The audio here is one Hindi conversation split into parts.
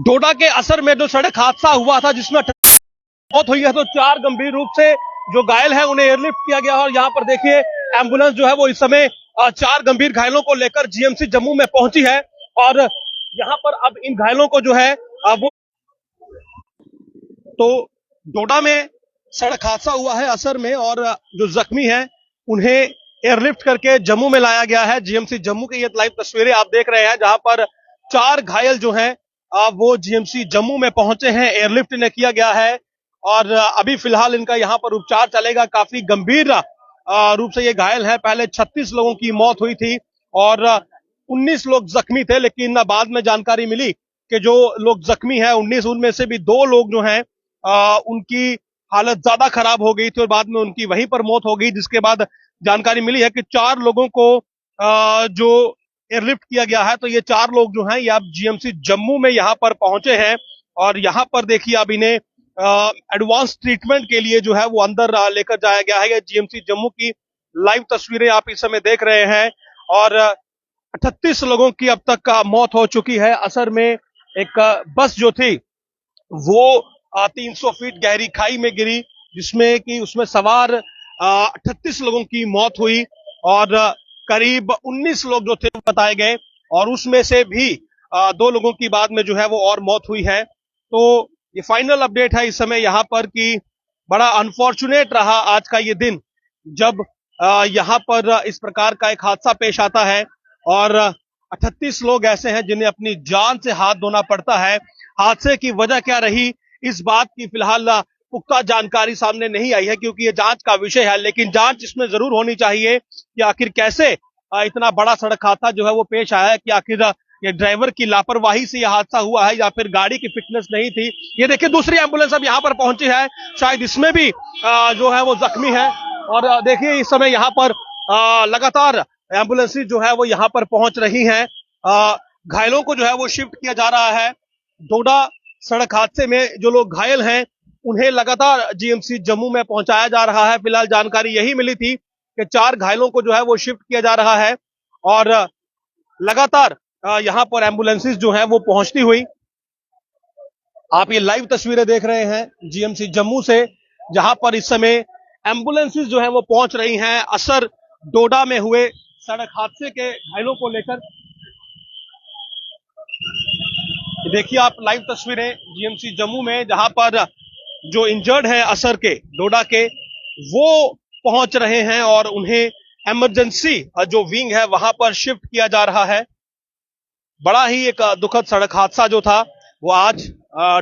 डोडा के असर में जो सड़क हादसा हुआ था जिसमें मौत हुई है, तो 4 गंभीर रूप से जो घायल है उन्हें एयरलिफ्ट किया गया। और यहाँ पर देखिए एम्बुलेंस जो है वो इस समय 4 गंभीर घायलों को लेकर जीएमसी जम्मू में पहुंची है। और यहाँ पर अब इन घायलों को जो है वो तो डोडा में सड़क हादसा हुआ है असर में, और जो जख्मी हैं उन्हें एयरलिफ्ट करके जम्मू में लाया गया है। जीएमसी जम्मू की ये लाइव तस्वीरें आप देख रहे हैं, जहां पर 4 घायल जो हैं वो जीएमसी जम्मू में पहुंचे हैं, एयरलिफ्ट ने किया गया है। और अभी फिलहाल इनका यहाँ पर उपचार चलेगा। काफी गंभीर रूप से ये घायल है। पहले 36 लोगों की मौत हुई थी और 19 लोग जख्मी थे, लेकिन बाद में जानकारी मिली कि जो लोग जख्मी हैं 19, उनमें से भी 2 लोग जो हैं उनकी हालत ज्यादा खराब हो गई थी और बाद में उनकी वहीं पर मौत हो गई। जिसके बाद जानकारी मिली है कि 4 लोगों को जो एयरलिफ्ट किया गया है, तो ये 4 लोग जो हैं ये अब जीएमसी जम्मू में यहाँ पर पहुंचे हैं। और यहाँ पर देखिए अब इन्हें एडवांस ट्रीटमेंट के लिए जो है वो अंदर लेकर जाया गया है। ये जीएमसी जम्मू की लाइव तस्वीरें आप इस समय देख रहे हैं। और 38 लोगों की अब तक मौत हो चुकी है। असर में एक बस जो थी वो 300 फीट गहरी खाई में गिरी, जिसमें कि उसमें सवार 38 लोगों की मौत हुई और करीब 19 लोग जो थे बताए गए, और उसमें से भी 2 लोगों की बाद में जो है वो और मौत हुई है। तो ये फाइनल अपडेट है इस समय यहाँ पर कि बड़ा अनफॉर्चुनेट रहा आज का ये दिन, जब यहाँ पर इस प्रकार का एक हादसा पेश आता है और 38 लोग ऐसे हैं जिन्हें अपनी जान से हाथ धोना पड़ता है। हादसे की वजह क्या रही, इस बात की फिलहाल पुख्ता जानकारी सामने नहीं आई है, क्योंकि ये जांच का विषय है। लेकिन जांच इसमें जरूर होनी चाहिए कि आखिर कैसे इतना बड़ा सड़क हादसा जो है वो पेश आया है, कि आखिर ये ड्राइवर की लापरवाही से यह हादसा हुआ है या फिर गाड़ी की फिटनेस नहीं थी। ये देखिए दूसरी एम्बुलेंस अब यहाँ पर पहुंची है, शायद इसमें भी जो है वो जख्मी है। और देखिए इस समय यहाँ पर लगातार एम्बुलेंस जो है वो यहाँ पर पहुंच रही हैं। घायलों को जो है वो शिफ्ट किया जा रहा है। डोडा सड़क हादसे में जो लोग घायल हैं उन्हें लगातार जीएमसी जम्मू में पहुंचाया जा रहा है। फिलहाल जानकारी यही मिली थी कि 4 घायलों को जो है वो शिफ्ट किया जा रहा है और लगातार यहाँ पर एम्बुलेंसेस जो है वो पहुंचती हुई आप ये लाइव तस्वीरें देख रहे हैं जीएमसी जम्मू से, जहां पर इस समय एम्बुलेंसेस जो है वो पहुंच रही हैं असर डोडा में हुए सड़क हादसे के घायलों को लेकर। देखिए आप लाइव तस्वीरें जीएमसी जम्मू में, जहां पर जो इंजर्ड है असर के डोडा के वो पहुंच रहे हैं और उन्हें इमरजेंसी जो विंग है वहां पर शिफ्ट किया जा रहा है। बड़ा ही एक दुखद सड़क हादसा जो था वो आज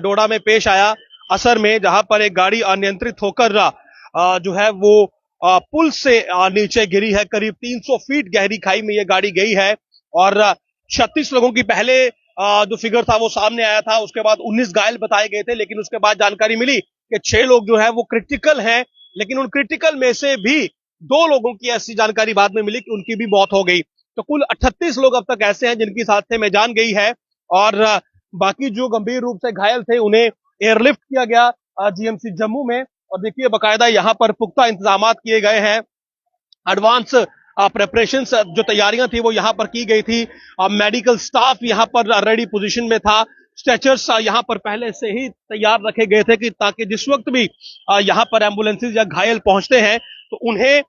डोडा में पेश आया असर में, जहां पर एक गाड़ी अनियंत्रित होकर जो है वो पुल से नीचे गिरी है। करीब 300 फीट गहरी खाई में ये गाड़ी गई है और 36 लोगों की पहले जो फिगर था वो सामने आया था। उसके बाद 19 घायल बताए गए थे, लेकिन उसके बाद जानकारी मिली कि 6 लोग जो है वो क्रिटिकल हैं, लेकिन उन क्रिटिकल में से भी 2 लोगों की ऐसी जानकारी बाद में मिली कि उनकी भी मौत हो गई। तो कुल 38 लोग अब तक ऐसे हैं जिनकी इस हादसे में जान गई है और बाकी जो गंभीर रूप से घायल थे उन्हें एयरलिफ्ट किया गया जीएमसी जम्मू में। और देखिए बकायदा यहाँ पर पुख्ता इंतजाम किए गए हैं। एडवांस प्रेपरेशन जो तैयारियां थी वो यहाँ पर की गई थी। मेडिकल स्टाफ यहाँ पर रेडी पोजीशन में था। स्ट्रेचर्स यहाँ पर पहले से ही तैयार रखे गए थे कि ताकि जिस वक्त भी यहाँ पर एम्बुलेंसेज या घायल पहुंचते हैं तो उन्हें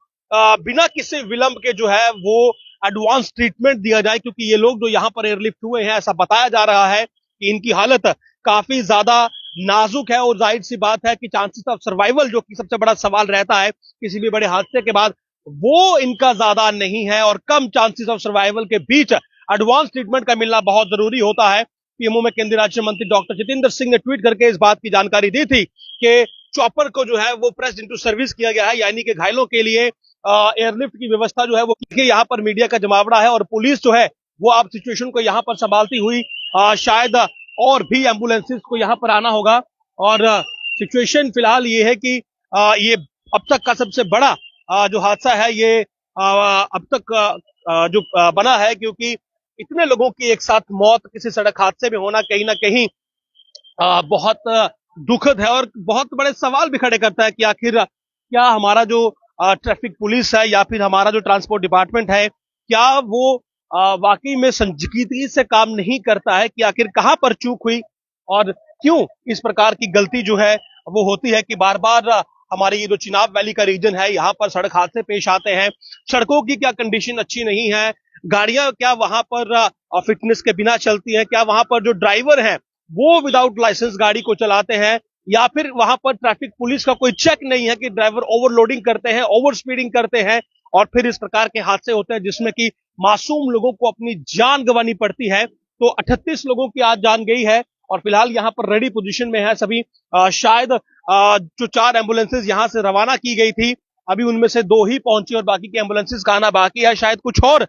बिना किसी विलंब के जो है वो एडवांस ट्रीटमेंट दिया जाए, क्योंकि ये लोग जो यहाँ पर एयरलिफ्ट हुए हैं ऐसा बताया जा रहा है कि इनकी हालत काफी ज्यादा नाजुक है और जाहिर सी बात है कि चांसेस ऑफ सर्वाइवल जो कि सबसे बड़ा सवाल रहता है किसी भी बड़े हादसे के बाद, वो इनका ज्यादा नहीं है। और कम चांसेस ऑफ सर्वाइवल के बीच एडवांस ट्रीटमेंट का मिलना बहुत जरूरी होता है। पीएमओ में केंद्रीय राज्य मंत्री डॉक्टर जितेंद्र सिंह ने ट्वीट करके इस बात की जानकारी दी थी कि चॉपर को जो है वो प्रेस्ड इनटू सर्विस किया गया है, यानी कि घायलों के लिए एयरलिफ्ट की व्यवस्था जो है वो यहाँ पर मीडिया का जमावड़ा है और पुलिस जो है वो आप सिचुएशन को यहाँ पर संभालती हुई शायद और भी एम्बुलेंसेस को यहाँ पर आना होगा। और सिचुएशन फिलहाल ये है कि ये अब तक का सबसे बड़ा जो हादसा है ये अब तक जो बना है, क्योंकि इतने लोगों की एक साथ मौत किसी सड़क हादसे में होना कहीं ना कहीं बहुत दुखद है और बहुत बड़े सवाल भी खड़े करता है कि आखिर क्या हमारा जो ट्रैफिक पुलिस है या फिर हमारा जो ट्रांसपोर्ट डिपार्टमेंट है, क्या वो वाकई में संजीदगी से काम नहीं करता है कि आखिर कहां पर चूक हुई और क्यों इस प्रकार की गलती जो है वो होती है कि बार बार हमारी ये जो चिनाब वैली का रीजन है यहाँ पर सड़क हादसे पेश आते हैं। सड़कों की क्या कंडीशन अच्छी नहीं है, गाड़ियां क्या वहां पर फिटनेस के बिना चलती हैं, क्या वहां पर जो ड्राइवर हैं वो विदाउट लाइसेंस गाड़ी को चलाते हैं, या फिर वहां पर ट्रैफिक पुलिस का कोई चेक नहीं है कि ड्राइवर ओवरलोडिंग करते हैं, ओवर स्पीडिंग करते हैं और फिर इस प्रकार के हादसे होते हैं जिसमें कि मासूम लोगों को अपनी जान गंवानी पड़ती है। तो 38 लोगों की आज जान गई है और फिलहाल यहाँ पर रेडी पोजीशन में है सभी। शायद जो 4 एम्बुलेंसेज यहाँ से रवाना की गई थी अभी उनमें से 2 ही पहुंची और बाकी के एम्बुलेंसेज का आना बाकी है। शायद कुछ और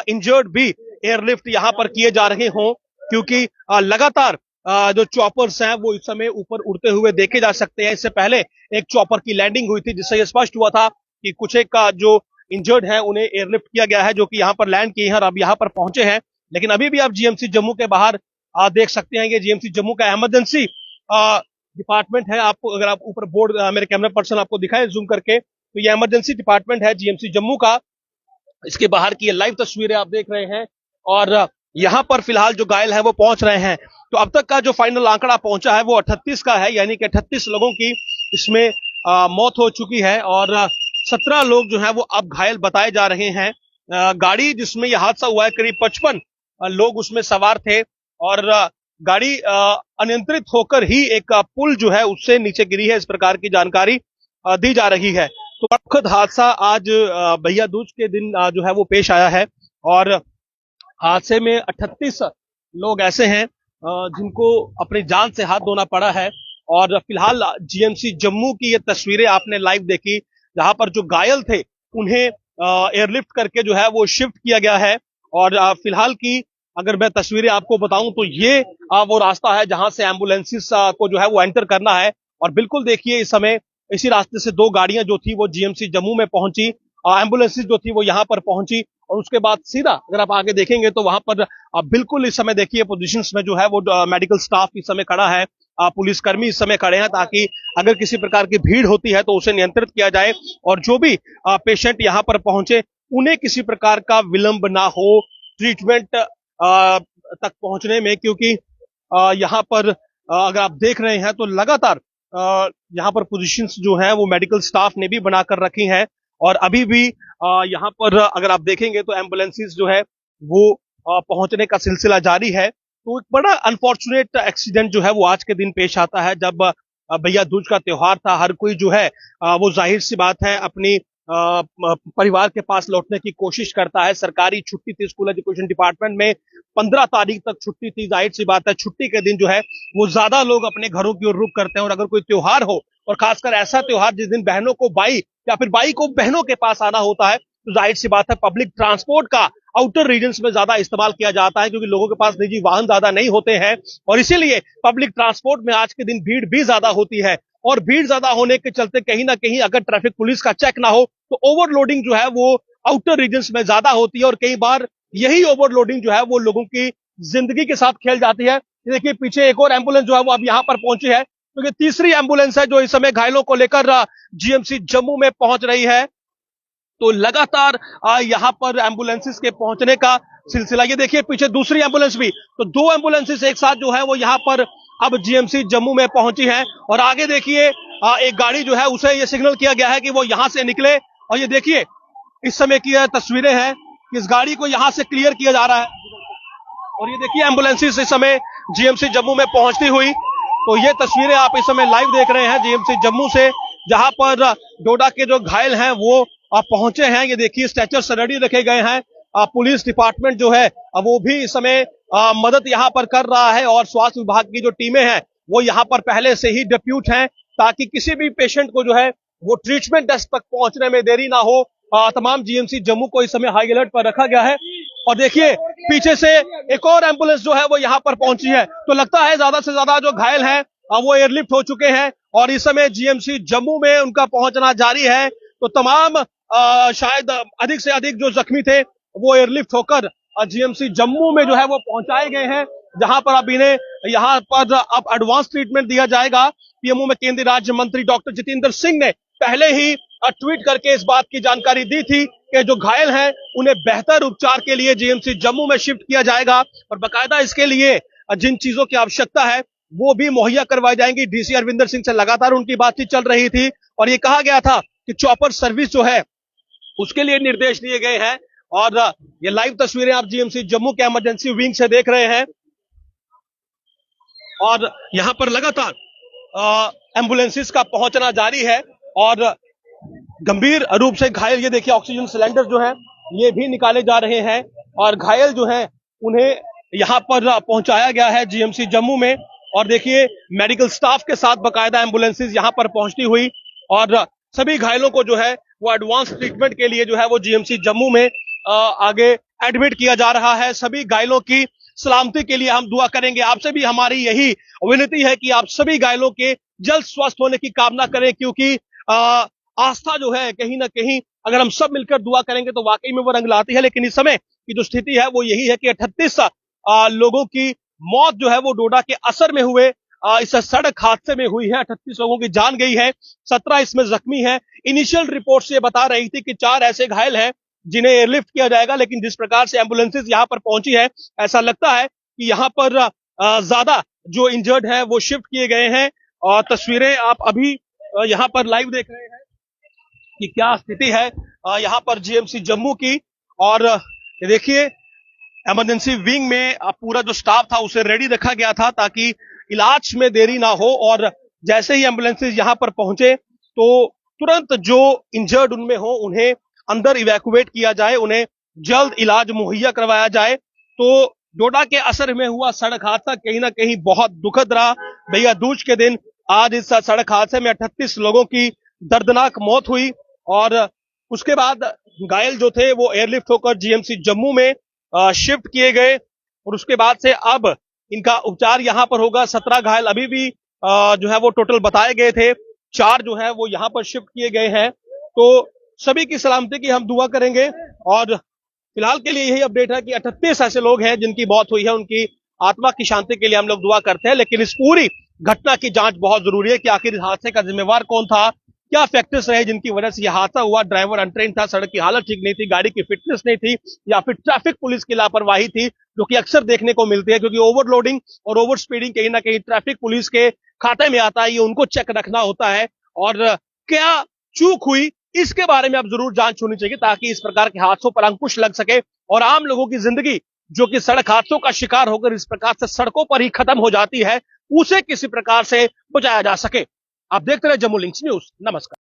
इंजर्ड भी एयरलिफ्ट यहाँ पर किए जा रहे हों क्योंकि लगातार जो चॉपर्स हैं वो इस समय ऊपर उड़ते हुए देखे जा सकते हैं। इससे पहले एक चॉपर की लैंडिंग हुई थी जिससे यह स्पष्ट हुआ था कि कुछ एक का जो इंजर्ड है उन्हें एयरलिफ्ट किया गया है जो कि यहाँ पर लैंड किए हैं और अब यहाँ पर पहुंचे हैं। लेकिन अभी भी आप जीएमसी जम्मू के बाहर देख सकते हैं कि जीएमसी जम्मू का इमरजेंसी डिपार्टमेंट है। आपको अगर आप ऊपर बोर्ड मेरे कैमरा पर्सन आपको दिखाए जूम करके तो ये इमरजेंसी डिपार्टमेंट है जीएमसी जम्मू का। इसके बाहर की ये लाइव तस्वीरें आप देख रहे हैं और यहाँ पर फिलहाल जो घायल है वो पहुंच रहे हैं। तो अब तक का जो फाइनल आंकड़ा पहुंचा है वो 38 का है, यानी कि 38 लोगों की इसमें मौत हो चुकी है और 17 लोग जो है वो अब घायल बताए जा रहे हैं। गाड़ी जिसमें यह हादसा हुआ है करीब 55 लोग उसमें सवार थे और गाड़ी अनियंत्रित होकर ही एक पुल जो है उससे नीचे गिरी है, इस प्रकार की जानकारी दी जा रही है। तो दुखद हादसा आज भैया दूज के दिन जो है वो पेश आया है और हादसे में 38 लोग ऐसे हैं जिनको अपनी जान से हाथ धोना पड़ा है। और फिलहाल जीएमसी जम्मू की ये तस्वीरें आपने लाइव देखी जहां पर जो घायल थे उन्हें एयरलिफ्ट करके जो है वो शिफ्ट किया गया है। और फिलहाल की अगर मैं तस्वीरें आपको बताऊं तो ये वो रास्ता है जहां से एम्बुलेंसेस को जो है वो एंटर करना है। और बिल्कुल देखिए इस समय इसी रास्ते से 2 गाड़ियां जो थी वो जीएमसी जम्मू में पहुंची, एम्बुलेंसेस जो थी वो यहाँ पर पहुंची और उसके बाद सीधा अगर आप आगे देखेंगे तो वहां पर बिल्कुल इस समय देखिए पोजीशंस में जो है वो मेडिकल स्टाफ इस समय खड़ा है, पुलिसकर्मी इस समय खड़े हैं ताकि अगर किसी प्रकार की भीड़ होती है तो उसे नियंत्रित किया जाए और जो भी पेशेंट यहाँ पर पहुंचे उन्हें किसी प्रकार का विलंब ना हो ट्रीटमेंट तक पहुंचने में। क्योंकि यहाँ पर अगर आप देख रहे हैं तो लगातार यहाँ पर पोजीशंस जो हैं वो मेडिकल स्टाफ ने भी बनाकर रखी हैं और अभी भी यहाँ पर अगर आप देखेंगे तो एम्बुलेंसेस जो है वो पहुंचने का सिलसिला जारी है। तो एक बड़ा अनफॉर्चुनेट एक्सीडेंट जो है वो आज के दिन पेश आता है जब भैया दूज का त्योहार था। हर कोई जो है वो जाहिर सी बात है अपनी परिवार के पास लौटने की कोशिश करता है। सरकारी छुट्टी थी, स्कूल एजुकेशन डिपार्टमेंट में 15 तारीख तक छुट्टी थी। जाहिर सी बात है छुट्टी के दिन जो है वो ज्यादा लोग अपने घरों की ओर रुख करते हैं और अगर कोई त्योहार हो और खासकर ऐसा त्योहार जिस दिन बहनों को बाई या फिर बाई को बहनों के पास आना होता है तो जाहिर सी बात है पब्लिक ट्रांसपोर्ट का आउटर रीजन्स में ज्यादा इस्तेमाल किया जाता है क्योंकि लोगों के पास निजी वाहन ज्यादा नहीं होते हैं और इसीलिए पब्लिक ट्रांसपोर्ट में आज के दिन भीड़ भी ज्यादा होती है। और भीड़ ज्यादा होने के चलते कहीं ना कहीं अगर ट्रैफिक पुलिस का चेक ना हो तो ओवरलोडिंग जो है वो आउटर रीजन्स में ज्यादा होती है और कई बार यही ओवरलोडिंग जो है वो लोगों की जिंदगी के साथ खेल जाती है। देखिए पीछे एक और एम्बुलेंस जो है वो अब यहाँ पर पहुंची है, तो ये तीसरी एम्बुलेंस है जो इस समय घायलों को लेकर जीएमसी जम्मू में पहुंच रही है। तो लगातार यहाँ पर एम्बुलेंसेस के पहुंचने का सिलसिला, ये देखिए पीछे दूसरी एम्बुलेंस भी, तो 2 एम्बुलेंसेस एक साथ जो है वो यहाँ पर अब जीएमसी जम्मू में पहुंची है। और आगे देखिए एक गाड़ी जो है उसे ये सिग्नल किया गया है कि वो यहाँ से निकले और ये देखिए इस समय की तस्वीरें हैं कि इस गाड़ी को यहाँ से क्लियर किया जा रहा है और ये देखिए एम्बुलेंसेस इस समय जीएमसी जम्मू में पहुंचती हुई। तो ये तस्वीरें आप इस समय लाइव देख रहे हैं जीएमसी जम्मू से जहां पर डोडा के जो घायल हैं वो पहुंचे हैं। ये देखिए स्ट्रेचर्स रेडी रखे गए हैं, पुलिस डिपार्टमेंट जो है वो भी इस समय मदद यहाँ पर कर रहा है और स्वास्थ्य विभाग की जो टीमें हैं वो यहाँ पर पहले से ही डिप्यूट हैं ताकि किसी भी पेशेंट को जो है वो ट्रीटमेंट डेस्क तक पहुंचने में देरी ना हो। तमाम जीएमसी जम्मू को इस समय हाई अलर्ट पर रखा गया है और देखिए पीछे से एक और एम्बुलेंस जो है वो यहाँ पर पहुंची है। तो लगता है ज्यादा से ज्यादा जो घायल हैं वो एयरलिफ्ट हो चुके हैं और इस समय जीएमसी जम्मू में उनका पहुंचना जारी है। तो तमाम शायद अधिक से अधिक जो जख्मी थे वो एयरलिफ्ट होकर जीएमसी जम्मू में जो है वो पहुंचाए गए हैं जहां पर अब इन्हें यहाँ पर अब एडवांस ट्रीटमेंट दिया जाएगा। पीएमओ में केंद्रीय राज्य मंत्री डॉक्टर जितेंद्र सिंह ने पहले ही ट्वीट करके इस बात की जानकारी दी थी कि जो घायल हैं उन्हें बेहतर उपचार के लिए जीएमसी जम्मू में शिफ्ट किया जाएगा और बाकायदा इसके लिए जिन चीजों की आवश्यकता है वो भी मुहैया करवाई जाएंगी। डीसी अरविंदर सिंह से लगातार उनकी बातचीत चल रही थी और ये कहा गया था कि चॉपर सर्विस जो है उसके लिए निर्देश दिए गए हैं। और ये लाइव तस्वीरें आप जीएमसी जम्मू के इमरजेंसी विंग से देख रहे हैं और यहां पर लगातार एम्बुलेंसेस का पहुंचना जारी है और गंभीर रूप से घायल, ये देखिए ऑक्सीजन सिलेंडर जो है ये भी निकाले जा रहे हैं और घायल जो है उन्हें यहां पर पहुंचाया गया है जीएमसी जम्मू में। और देखिए मेडिकल स्टाफ के साथ बकायदा एम्बुलेंसेस यहां पर पहुंचती हुई और सभी घायलों को जो है वो एडवांस ट्रीटमेंट के लिए जो है वो जीएमसी जम्मू में आगे एडमिट किया जा रहा है। सभी घायलों की सलामती के लिए हम दुआ करेंगे। आपसे भी हमारी यही विनती है कि आप सभी घायलों के जल्द स्वस्थ होने की कामना करें, क्योंकि आस्था जो है कहीं ना कहीं अगर हम सब मिलकर दुआ करेंगे तो वाकई में वो रंग लाती है। लेकिन इस समय की जो स्थिति है वो यही है कि 38 लोगों की मौत जो है वो डोडा के असर में हुए इस सड़क हादसे में हुई है। 38 लोगों की जान गई है, 17 इसमें जख्मी है। इनिशियल रिपोर्ट से बता रही थी कि 4 ऐसे घायल हैं जिन्हें एयरलिफ्ट किया जाएगा, लेकिन जिस प्रकार से एम्बुलेंसेस यहां पर पहुंची है ऐसा लगता है कि यहां पर ज्यादा जो इंजर्ड है वो शिफ्ट किए गए हैं। और तस्वीरें आप अभी यहां पर लाइव देख रहे हैं कि क्या स्थिति है यहां पर जीएमसी जम्मू की। और देखिए इमरजेंसी विंग में पूरा जो स्टाफ था उसे रेडी रखा गया था ताकि इलाज में देरी ना हो और जैसे ही एम्बुलेंसेस यहां पर पहुंचे तो तुरंत जो इंजर्ड उनमें हो उन्हें अंदर इवैक्यूएट किया जाए, उन्हें जल्द इलाज मुहैया करवाया जाए। तो डोडा के असर में हुआ सड़क हादसा कहीं ना कहीं बहुत दुखद रहा। भैया दूज के दिन आज इस सड़क हादसे में 38 लोगों की दर्दनाक मौत हुई और उसके बाद घायल जो थे वो एयरलिफ्ट होकर जीएमसी जम्मू में शिफ्ट किए गए और उसके बाद से अब इनका उपचार यहां पर होगा। 17 घायल अभी भी जो है वो टोटल बताए गए थे, 4 जो है वो यहां पर शिफ्ट किए गए हैं। तो सभी की सलामती की हम दुआ करेंगे और फिलहाल के लिए यही अपडेट है कि 38 ऐसे लोग हैं जिनकी मौत हुई है, उनकी आत्मा की शांति के लिए हम लोग दुआ करते हैं। लेकिन इस पूरी घटना की जांच बहुत जरूरी है कि आखिर इस हादसे का जिम्मेवार कौन था, क्या फैक्टर्स रहे जिनकी वजह से यह हादसा हुआ। ड्राइवर अनट्रेन था, सड़क की हालत ठीक नहीं थी, गाड़ी की फिटनेस नहीं थी या फिर ट्रैफिक पुलिस की लापरवाही थी, जो कि अक्सर देखने को मिलती है, क्योंकि ओवरलोडिंग और ओवर स्पीडिंग कहीं ना कहीं ट्रैफिक पुलिस के खाते में आता है, ये उनको चेक रखना होता है। और क्या चूक हुई इसके बारे में अब जरूर जांच होनी चाहिए ताकि इस प्रकार के हादसों पर अंकुश लग सके और आम लोगों की जिंदगी जो कि सड़क हादसों का शिकार होकर इस प्रकार से सड़कों पर ही खत्म हो जाती है उसे किसी प्रकार से बचाया जा सके। आप देखते रहे जम्मू लिंक्स न्यूज। नमस्कार।